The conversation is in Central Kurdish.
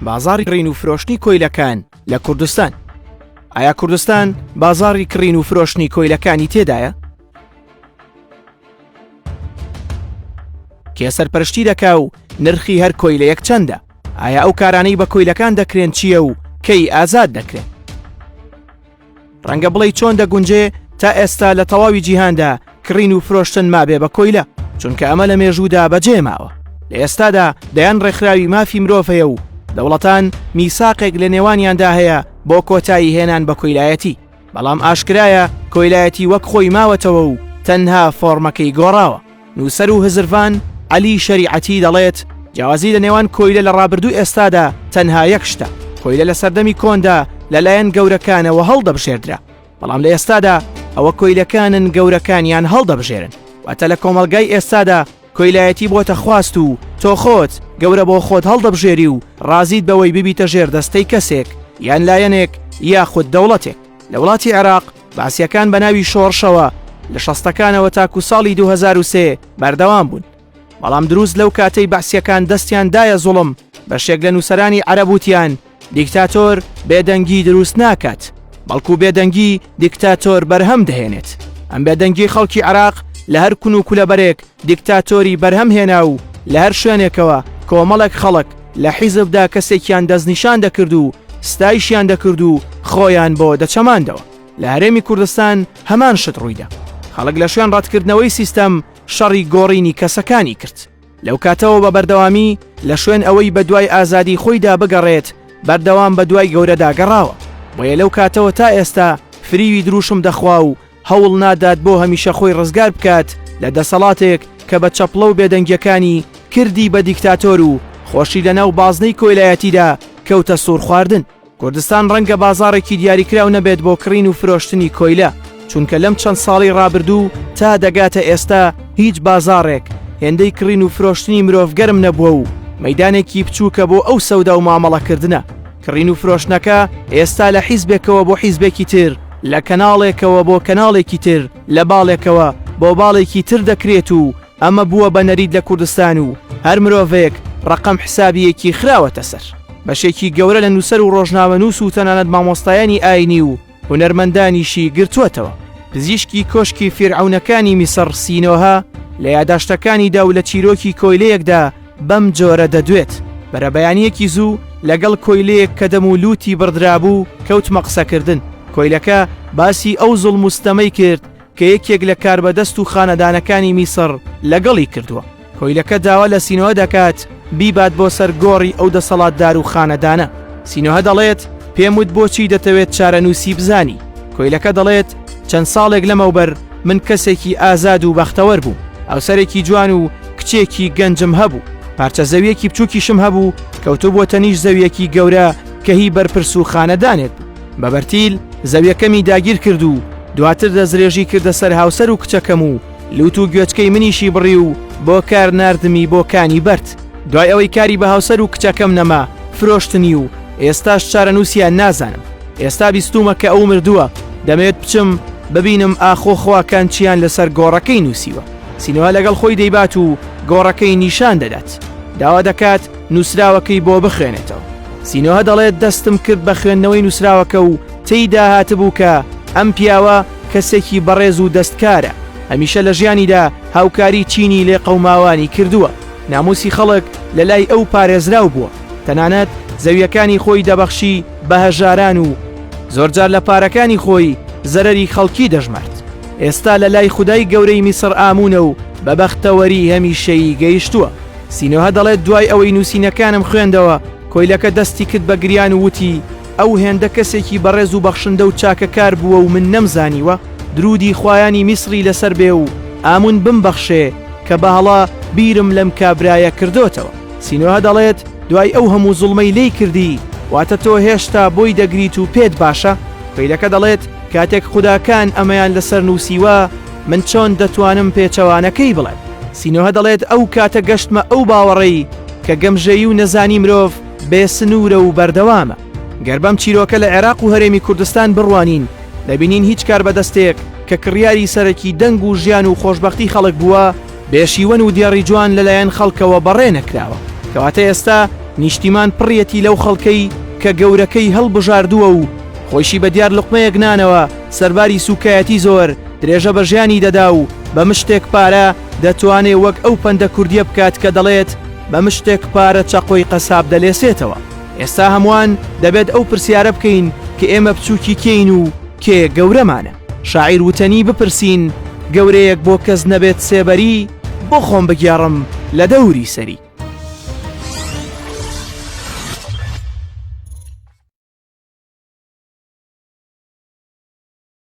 بازاری کڕین و فرۆشتنی کۆیلەکان لە کوردستان. ئایا کوردستان بازاری کڕین و فرۆشتنی کۆیلەکانی تێدایە؟ کێ سەرپەرشتی دەکا و نرخی هەر کۆیلەیەک چەندە؟ ئایا ئەو کارانەی بە کۆیلەکان دەکرێن چییە و کەی ئازاد دەکرێن؟ ڕەنگە بڵێ چۆن دەگونجێ تا ئێستا لە تەواوی جیهاندا کڕین و فرۆشتن مابێ بە کۆیلە، چونکە ئەمە لە مێژوودا بەجێ ماوە. لە ئێستادا دەیان ڕێکخراوی مافی مرۆڤەیە و دەوڵەتان میساقێک لە نێوانیاندا هەیە بۆ کۆتایی هێنان بە کۆیلایەتی، بەڵام ئاشکرایە کۆیلایەتی وەک خۆی ماوەتەوە و تەنها فۆرمەکەی گۆڕاوە. نووسەر و هزرفان عەلی شەریعەتی دەڵێت جیاوازی لە نێوان کۆیلە لە ڕابردوو ئێستادا تەنها یەک شتە، کۆیلە لە سەردەمی کۆندا لەلایەن گەورەکانەوە هەڵدەبژێردرا، بەڵام لە ئێستادا ئەوە کۆیلەکانن گەورەکانیان هەڵدەبژێرن، واتە لە کۆمەڵگای ئێستادا کۆیلایەتی بۆتە خواست و تۆ خۆت گەورە بۆ خۆت هەڵدەبژێری و ڕازیت بەوەی ببیتە ژێر دەستەی کەسێک یان لایەنێک یاخود دەوڵەتێک. لە وڵاتی عێراق باسیەکان بە ناوی شۆڕشەوە لە شەستەکانەوە تاکو ساڵی 2003 بەردەوام بوون، بەڵام دروست لەو کاتەی باسیەکان دەستیان دایە زوڵم بەشێک لە نووسەرانی عەرەبوتیان دیکتاتۆر بێدەنگی دروست ناکات، بەڵکو بێدەنگی دیکتاتۆر بەرهەم دەهێنێت. ئەم بێدەنگی خەڵکی عێراق لە هەر کون و کولەبەرێک دیکتاتۆری بەرهەم هێنا و لە هەر شوێنێکەوە کۆمەڵێک خەڵک لە حیزبدا کەسێکیان دەستنیشان دەکرد و ستایشیان دەکرد و خۆیان بۆ دەچەماندەوە. لە هەرێمی کوردستان هەمان شت ڕوویدا، خەڵک لە شوێن ڕەتکردنەوەی سیستەم شەڕی گۆڕینی کەسەکانی کرد. لەو کاتەوە بە بەردەوامی لە شوێن ئەوەی بە دوای ئازادی خۆیدا بگەڕێت بەردەوام بە دوای گەورەدا گەڕاوە، بۆیە لەو کاتەوە تا ئێستا فریوی دروشم دەخوا و هەوڵ نادات بۆ هەمیشە خۆی ڕزگار بکات لە دەسەڵاتێک کە بە چەپڵە و بێدەنگیەکانی کردی بە دیکتاتۆر و خۆشی لەناو بازنەی کۆیلایەتیدا کەوتە سوور خواردن. کوردستان ڕەنگە بازارێکی دیاریکراو نەبێت بۆ کڕین و فرۆشتنی کۆیلە، چونکە لەم چەند ساڵی ڕابردوو تا دەگاتە ئێستا هیچ بازارێک هێندەی کڕین و فرۆشتنی مرۆڤ گەرم نەبووە و مەیدانێکی بچووکە بۆ ئەو سەودا و مامەڵەکردنە. کڕین و فرۆشتنەکە ئێستا لە حیزبێکەوە بۆ حیزبێکی تر، لە کەناڵێکەوە بۆ کەناڵێکی تر، لە باڵێکەوە بۆ باڵێکی تر دەکرێت و ئەمە بووە بە نەرید لە کوردستان و هەر مرۆڤێک ڕقم حسابیەکی خراوەتە سەر. بەشێکی گەورە لە نووسەر و ڕۆژنامە نووس و تەنانەت مامۆستایانی ئاینی و هونەرمەندانیشی گرتووەتەوە. پزیشکی کۆشکی فیرعونەکانی میسر سینۆها لە یاداشتەکانیدا و لە چیرۆکی کۆیلەیەکدا بەم جۆرە دەدوێت. بەرەبەیانیەکی زوو لەگەڵ کۆیلەیەک کە دەم و لوتی بڕدرابوو کەوتمە قسەکردن. کۆیلەکە باسی ئەو زوڵم و ستەمەی کرد کە یەکێک لە کاربەدەست و خانەدانەکانی میسر لەگەڵی کردووە. کۆیلەکە داوا لە سینۆها دەکات بیبات بۆ سەر گۆڕی ئەو دەسەڵاتدار و خانەدانە. سینۆها دەڵێت پێم وت بۆچی دەتەوێت چارەنووسی بزانی. کۆیلەکە دەڵێت چەند ساڵێک لەمەوبەر من کەسێکی ئازاد و بەختەوەر بوو، ئەوسەرێکی جوان و کچێکی گەنجم هەبوو، پارچە زەویەکی بچووکیشم هەبوو کەوتو بۆ تەنیش زەویەکی گەورە کە هی بەرپرس و خانەدانێت بوو. بە بەرتیل زەویەکەمی داگیر کرد و دواتر دەزرێژی کردە سەر هاوسەر و کچەکەم و لوت و گوێچکەی منیشی بڕی و بۆ کار ناردمی بۆ کانی بەرد. دوای ئەوەی کاری بە هاوسەر و کچەکەم نەما فرۆشتنی و ئێستاش چارەنووسیان نازانم. ئێستا بیستومە کە ئەو مردووە، دەمەوێت بچم ببینم ئاخۆخواکان چیان لەسەر گۆڕەکەی نووسیوە. سینۆها لەگەڵ خۆی دەیبات و گۆڕەکەی نیشان دەدات، داوا دەکات نووسراوەکەی بۆ بخوێنێتەوە. سینۆها دەڵێت دەستم کرد بە خوێندنەوەی نووسراوەکە و تێیدا هاتبوو کە ئەم پیاوە کەسێکی بەڕێز و دەستکارە، هەمیشە لە ژیانیدا هاوکاری چینی لێ قەوماوانی کردووە، ناموسی خەڵک لە لای ئەو پارێزراو بووە، تەنانەت زەویەکانی خۆی دەبەخشی بە هەژاران و زۆرجار لە پارەکانی خۆی زەرەری خەڵکی دەژمارد. ئێستا لە لای خودای گەورەی میسر ئامونە و بە بەختەوەری هەمیشەیی گەیشتووە. سینۆها دەڵێت دوای ئەوەی نووسینەکانم خوێندەوە کۆیلەکە دەستی کرد بە گریان و وتی ئەو هێندە کەسێکی بەڕێز و بەخشندە و چاکەکار بووە و من نەمزانیوە، درودی خوایانی میسری لەسەر بێ و ئامون بمبەخشێ کە بەهەڵا بیرم لەم کابرایە کردوتەوە. سینۆها دەڵێت دوای ئەو هەموو زوڵمەی لێی کردی واتە تۆ هێشتا بۆی دەگریت و پێت باشە. کۆیلەکە دەڵێت کاتێک خوداکان ئەمەیان لەسەر نووسیوە من چۆن دەتوانم پێچەوانەکەی بڵێم. سینۆها دەڵێت ئەو کاتە گەشتمە ئەو باوەڕێی کە گەمژەیی و نەزانی مرۆڤ بێسنوورە و بەردەوامە. گەربەم چیرۆکە لە عێراق و هەرێمی کوردستان بڕوانین دەبینین هیچ کار بەدەستێک کە کڕیاری سەرەکی دەنگ و ژیان و خۆشبەختی خەڵک بووە بێشیوەن و دیێڕی جوان لەلایەن خەڵکەوە بەڕێ نەکراوە، کەواتە ئێستا نیشتیمان پڕیەتی لەو خەڵکەی کە گەورەکەی هەڵبژاردووە و خۆشی بە دیار لقمەیەک نانەوە سەرباری سوکایەتی زۆر درێژە بە ژیانی دەدا و بە مشتێک پارە دەتوانێت وەک ئەو پەندە کوردیە بکات کە دەڵێت بە مشتێک پارە چەقۆی قەساب دەلێسێتەوە. ئێستا هەمووان دەبێت ئەو پرسیارە بکەین کە ئێمە بچووکی کەین و کێ گەورەمانە. شاعیر وتەنی بپرسین گەورەیەک بۆ کەس نەبێت سێبەری بۆ خۆم بگێڕم لە دەوری سەری.